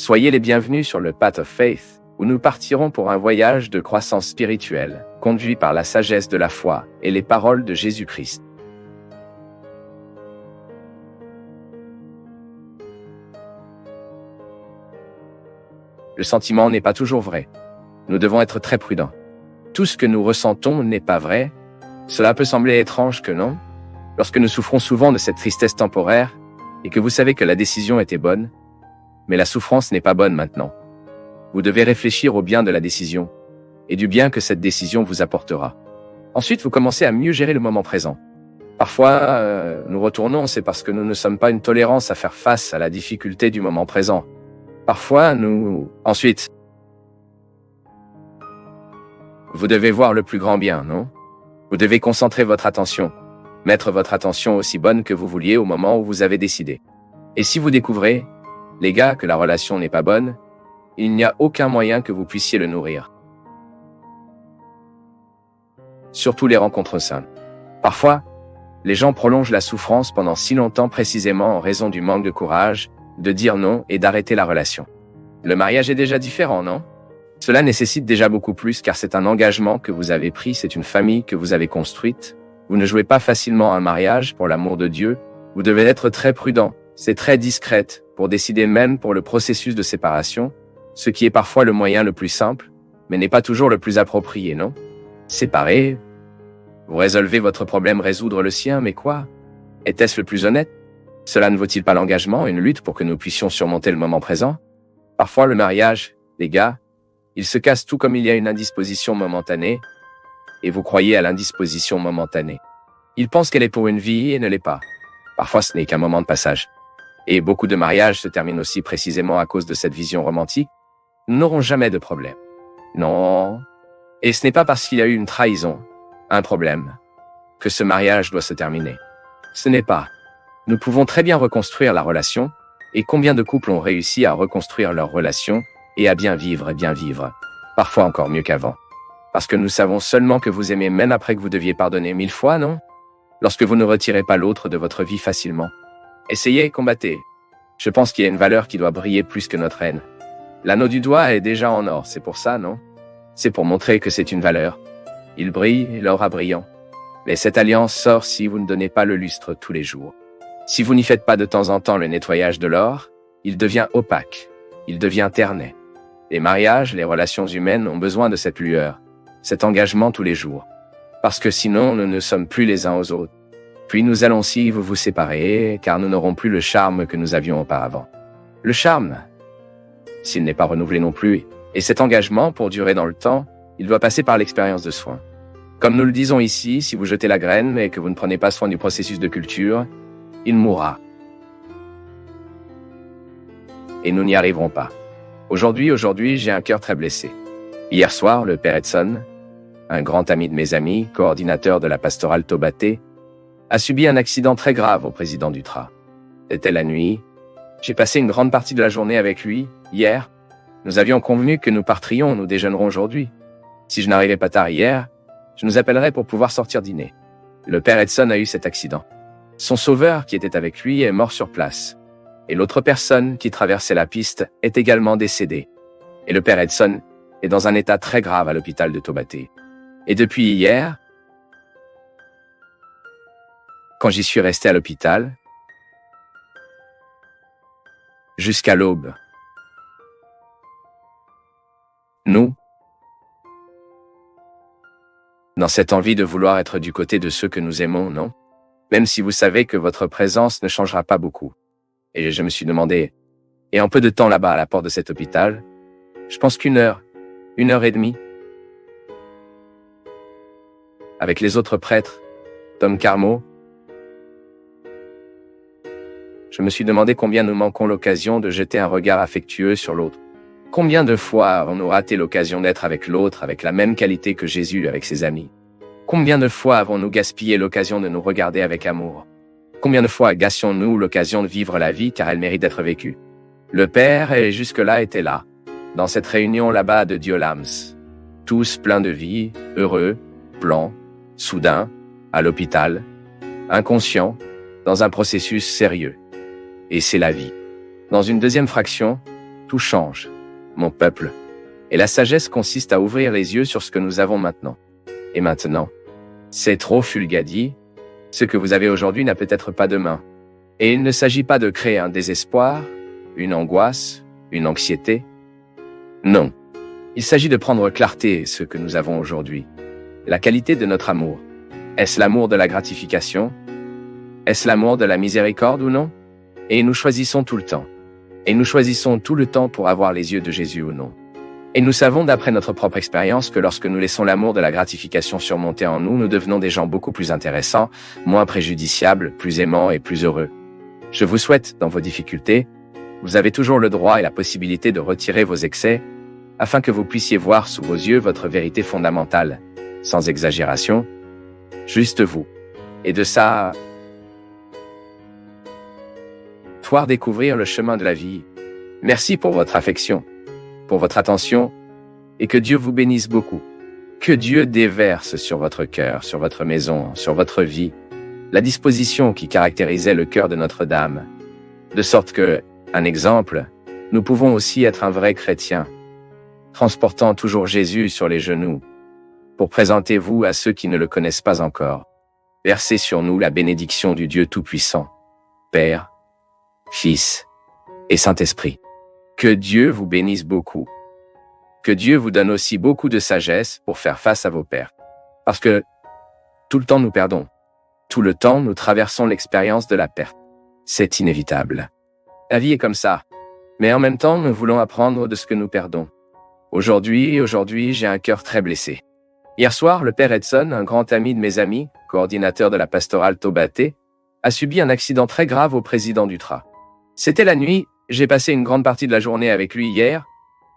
Soyez les bienvenus sur le Path of Faith, où nous partirons pour un voyage de croissance spirituelle, conduit par la sagesse de la foi et les paroles de Jésus-Christ. Le sentiment n'est pas toujours vrai. Nous devons être très prudents. Tout ce que nous ressentons n'est pas vrai. Cela peut sembler étrange que non. Lorsque nous souffrons souvent de cette tristesse temporaire, et que vous savez que la décision était bonne, mais la souffrance n'est pas bonne maintenant. Vous devez réfléchir au bien de la décision, et du bien que cette décision vous apportera. Ensuite, vous commencez à mieux gérer le moment présent. Parfois, nous retournons, c'est parce que nous ne sommes pas une tolérance à faire face à la difficulté du moment présent. Parfois, Ensuite, vous devez voir le plus grand bien, non? Vous devez concentrer votre attention, mettre votre attention aussi bonne que vous vouliez au moment où vous avez décidé. Et si vous découvrez, les gars, que la relation n'est pas bonne, il n'y a aucun moyen que vous puissiez le nourrir. Surtout les rencontres saines. Parfois, les gens prolongent la souffrance pendant si longtemps précisément en raison du manque de courage, de dire non et d'arrêter la relation. Le mariage est déjà différent, non? Cela nécessite déjà beaucoup plus car c'est un engagement que vous avez pris, c'est une famille que vous avez construite. Vous ne jouez pas facilement un mariage pour l'amour de Dieu. Vous devez être très prudent, c'est très discrète pour décider même pour le processus de séparation, ce qui est parfois le moyen le plus simple, mais n'est pas toujours le plus approprié, non? Séparer, vous résolvez votre problème, résoudre le sien, mais quoi? Était-ce le plus honnête? Cela ne vaut-il pas l'engagement, une lutte pour que nous puissions surmonter le moment présent? Parfois, le mariage, les gars, il se casse tout comme il y a une indisposition momentanée, et vous croyez à l'indisposition momentanée. Il pense qu'elle est pour une vie et ne l'est pas. Parfois, ce n'est qu'un moment de passage. Et beaucoup de mariages se terminent aussi précisément à cause de cette vision romantique. Nous n'aurons jamais de problème. Non. Et ce n'est pas parce qu'il y a eu une trahison, un problème, que ce mariage doit se terminer. Ce n'est pas. Nous pouvons très bien reconstruire la relation, et combien de couples ont réussi à reconstruire leur relation et à bien vivre, parfois encore mieux qu'avant. Parce que nous savons seulement que vous aimez même après que vous deviez pardonner 1000 fois, non? Lorsque vous ne retirez pas l'autre de votre vie facilement. Essayez, combattez. Je pense qu'il y a une valeur qui doit briller plus que notre haine. L'anneau du doigt est déjà en or, c'est pour ça, non? C'est pour montrer que c'est une valeur. Il brille, l'or a brillant. Mais cette alliance sort si vous ne donnez pas le lustre tous les jours. Si vous n'y faites pas de temps en temps le nettoyage de l'or, il devient opaque, il devient terné. Les mariages, les relations humaines ont besoin de cette lueur, cet engagement tous les jours. Parce que sinon, nous ne sommes plus les uns aux autres. Puis nous allons aussi vous séparer, car nous n'aurons plus le charme que nous avions auparavant. Le charme, s'il n'est pas renouvelé non plus, et cet engagement, pour durer dans le temps, il doit passer par l'expérience de soin. Comme nous le disons ici, si vous jetez la graine et que vous ne prenez pas soin du processus de culture, il mourra. Et nous n'y arriverons pas. Aujourd'hui, j'ai un cœur très blessé. Hier soir, le père Edson, un grand ami de mes amis, coordinateur de la pastorale Taubaté, a subi un accident très grave au président du TRA. C'était la nuit. J'ai passé une grande partie de la journée avec lui, hier. Nous avions convenu que nous partrions, nous déjeunerons aujourd'hui. Si je n'arrivais pas tard hier, je nous appellerais pour pouvoir sortir dîner. Le père Edson a eu cet accident. Son sauveur, qui était avec lui, est mort sur place. Et l'autre personne qui traversait la piste est également décédée. Et le père Edson est dans un état très grave à l'hôpital de Taubaté. Et depuis hier, quand j'y suis resté à l'hôpital, jusqu'à l'aube, nous, dans cette envie de vouloir être du côté de ceux que nous aimons, non? Même si vous savez que votre présence ne changera pas beaucoup. Et je me suis demandé, et en peu de temps là-bas à la porte de cet hôpital, je pense qu'une heure et demie, avec les autres prêtres, Tom Carmo, je me suis demandé combien nous manquons l'occasion de jeter un regard affectueux sur l'autre. Combien de fois avons-nous raté l'occasion d'être avec l'autre avec la même qualité que Jésus avec ses amis? Combien de fois avons-nous gaspillé l'occasion de nous regarder avec amour? Combien de fois gâchions-nous l'occasion de vivre la vie car elle mérite d'être vécue? Le Père, et jusque-là, était là, dans cette réunion là-bas de Diolams. Tous pleins de vie, heureux, blancs, soudains, à l'hôpital, inconscients, dans un processus sérieux. Et c'est la vie. Dans une deuxième fraction, Tout change, mon peuple. Et la sagesse consiste à ouvrir les yeux sur ce que nous avons maintenant. Et maintenant, c'est trop fulgadi. Ce que vous avez aujourd'hui n'a peut-être pas demain. Et il ne s'agit pas de créer un désespoir, une angoisse, une anxiété. Non. Il s'agit de prendre clarté ce que nous avons aujourd'hui. La qualité de notre amour. Est-ce l'amour de la gratification? Est-ce l'amour de la miséricorde ou non? Et nous choisissons tout le temps. Et nous choisissons tout le temps pour avoir les yeux de Jésus ou non. Et nous savons d'après notre propre expérience que lorsque nous laissons l'amour de la gratification surmonter en nous, nous devenons des gens beaucoup plus intéressants, moins préjudiciables, plus aimants et plus heureux. Je vous souhaite, dans vos difficultés, vous avez toujours le droit et la possibilité de retirer vos excès, afin que vous puissiez voir sous vos yeux votre vérité fondamentale, sans exagération, juste vous. Et de ça, pouvoir découvrir le chemin de la vie. Merci pour votre affection, pour votre attention, et que Dieu vous bénisse beaucoup. Que Dieu déverse sur votre cœur, sur votre maison, sur votre vie, la disposition qui caractérisait le cœur de Notre-Dame, de sorte que, un exemple, nous pouvons aussi être un vrai chrétien, transportant toujours Jésus sur les genoux, pour présenter vous à ceux qui ne le connaissent pas encore. Versez sur nous la bénédiction du Dieu Tout-Puissant, Père, Fils et Saint-Esprit. Que Dieu vous bénisse beaucoup. Que Dieu vous donne aussi beaucoup de sagesse pour faire face à vos pertes. Parce que tout le temps nous perdons. Tout le temps nous traversons l'expérience de la perte. C'est inévitable. La vie est comme ça. Mais en même temps, nous voulons apprendre de ce que nous perdons. Aujourd'hui, j'ai un cœur très blessé. Hier soir, le père Edson, un grand ami de mes amis, coordinateur de la pastorale Taubaté, a subi un accident très grave au président du TRA. C'était la nuit, j'ai passé une grande partie de la journée avec lui hier.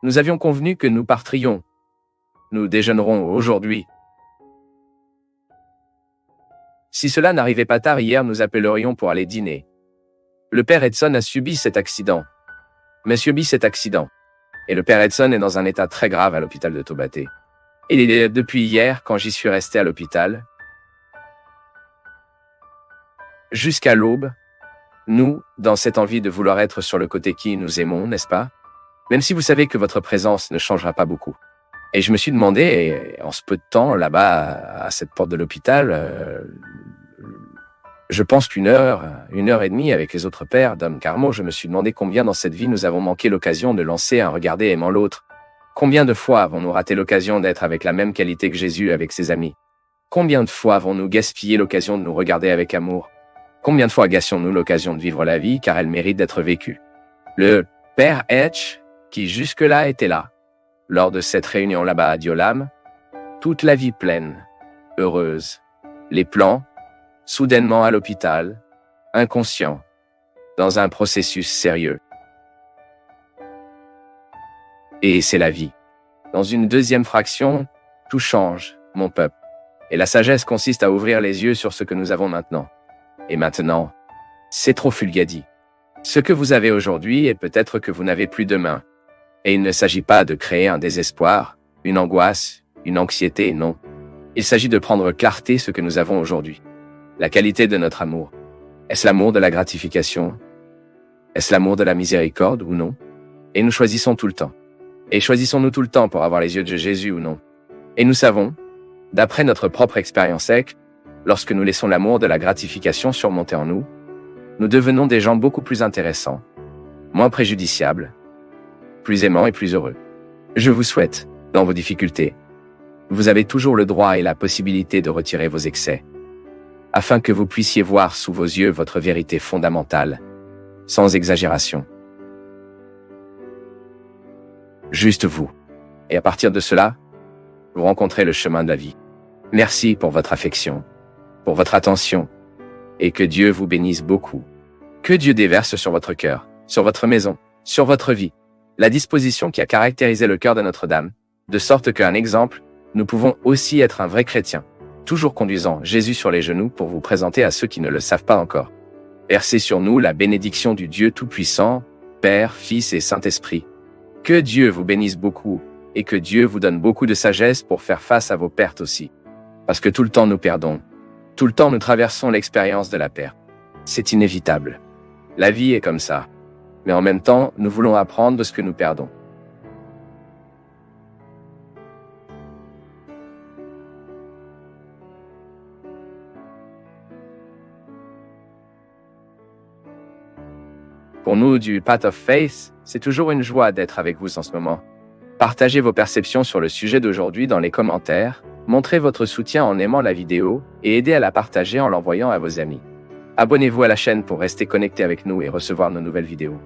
Nous avions convenu que nous partrions. Nous déjeunerons aujourd'hui. Si cela n'arrivait pas tard hier, nous appellerions pour aller dîner. Le père Edson a subi cet accident. Et le père Edson est dans un état très grave à l'hôpital de Taubaté. Et depuis hier, quand j'y suis resté à l'hôpital, jusqu'à l'aube, nous, dans cette envie de vouloir être sur le côté qui nous aimons, n'est-ce pas? Même si vous savez que votre présence ne changera pas beaucoup. Et je me suis demandé, en ce peu de temps, là-bas, à cette porte de l'hôpital, je pense qu'une heure et demie avec les autres pères, Dom Carmo, je me suis demandé combien dans cette vie nous avons manqué l'occasion de lancer un regarder aimant l'autre. Combien de fois avons-nous raté l'occasion d'être avec la même qualité que Jésus avec ses amis? Combien de fois avons-nous gaspillé l'occasion de nous regarder avec amour? Combien de fois gâchons-nous l'occasion de vivre la vie car elle mérite d'être vécue? Le père H, qui jusque-là était là, lors de cette réunion là-bas à Diolam, toute la vie pleine, heureuse, les plans, soudainement à l'hôpital, inconscient, dans un processus sérieux. Et c'est la vie. Dans une deuxième fraction, tout change, mon peuple. Et la sagesse consiste à ouvrir les yeux sur ce que nous avons maintenant. Et maintenant, c'est trop fulgadi. Ce que vous avez aujourd'hui est peut-être que vous n'avez plus demain. Et il ne s'agit pas de créer un désespoir, une angoisse, une anxiété, non. Il s'agit de prendre clarté ce que nous avons aujourd'hui. La qualité de notre amour. Est-ce l'amour de la gratification? Est-ce l'amour de la miséricorde ou non? Et nous choisissons tout le temps. Et choisissons-nous tout le temps pour avoir les yeux de Jésus ou non? Et nous savons, d'après notre propre expérience, lorsque nous laissons l'amour de la gratification surmonter en nous, nous devenons des gens beaucoup plus intéressants, moins préjudiciables, plus aimants et plus heureux. Je vous souhaite, dans vos difficultés, vous avez toujours le droit et la possibilité de retirer vos excès, afin que vous puissiez voir sous vos yeux votre vérité fondamentale, sans exagération. Juste vous. Et à partir de cela, vous rencontrez le chemin de la vie. Merci pour votre affection, pour votre attention, et que Dieu vous bénisse beaucoup. Que Dieu déverse sur votre cœur, sur votre maison, sur votre vie, la disposition qui a caractérisé le cœur de Notre-Dame, de sorte qu'un exemple, nous pouvons aussi être un vrai chrétien, toujours conduisant Jésus sur les genoux pour vous présenter à ceux qui ne le savent pas encore. Versez sur nous la bénédiction du Dieu Tout-Puissant, Père, Fils et Saint-Esprit. Que Dieu vous bénisse beaucoup, et que Dieu vous donne beaucoup de sagesse pour faire face à vos pertes aussi. Parce que tout le temps nous perdons. Tout le temps nous traversons l'expérience de la perte. C'est inévitable. La vie est comme ça. Mais en même temps, nous voulons apprendre de ce que nous perdons. Pour nous, du Path of Faith, c'est toujours une joie d'être avec vous en ce moment. Partagez vos perceptions sur le sujet d'aujourd'hui dans les commentaires, montrez votre soutien en aimant la vidéo et aidez à la partager en l'envoyant à vos amis. Abonnez-vous à la chaîne pour rester connecté avec nous et recevoir nos nouvelles vidéos.